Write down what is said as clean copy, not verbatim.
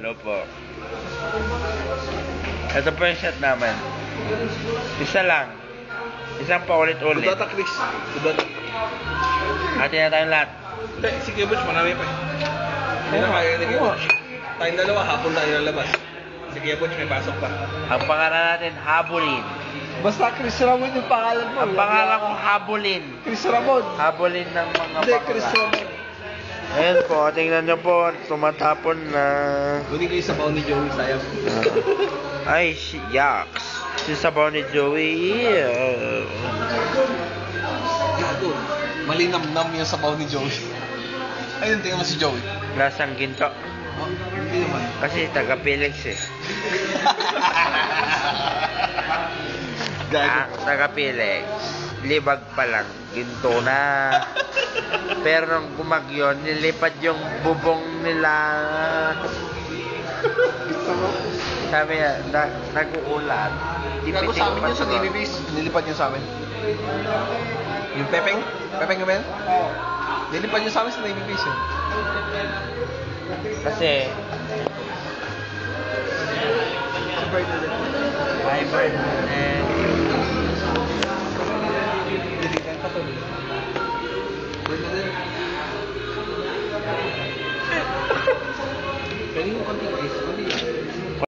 Opo. Ito po yung shot namin. Isa lang. Isang paulit-ulit. Kudata, Chris. Kudata. Atin na tayong lahat. Hindi, si Kibuch, marami pa. Hindi na kaya ni Kibuch. Tayong dalawa, hapon tayo lalabas. Si Kibuch, may pasok pa. Ang pangalan natin, Habulin. Basta Chris Ramon yung pangalan mo. Ang pangalan ko, Habulin. Chris Ramon. Habulin ng mga Hindi, bakla. Chris Ramon. Ayan po, tingnan nyo po, tumatapon na. Kunin ko yung sabaw ni Joey, sayang. Ay, yucks. Yung sabaw ni Joey. Gago. Malinamnam yung sabaw ni Joey. Ayun, tingnan mo si Joey. Lasang ginto. Oh, hindi naman. Kasi taga-Felix eh. Gago. Taga-Felix. Libag pa lang. Ginto na. Pero nung gumagyon, nilipad yung bubong nila. Sabi niya, nag-uulan. Gago sa amin yun sa Navy Base. Nilipad yun sa amin. Yung Pepeng? Pepeng ba yan? Oo. Nilipad yun sa amin sa Navy Base yun. Kasi, Si Bernadette. hi Bernadette.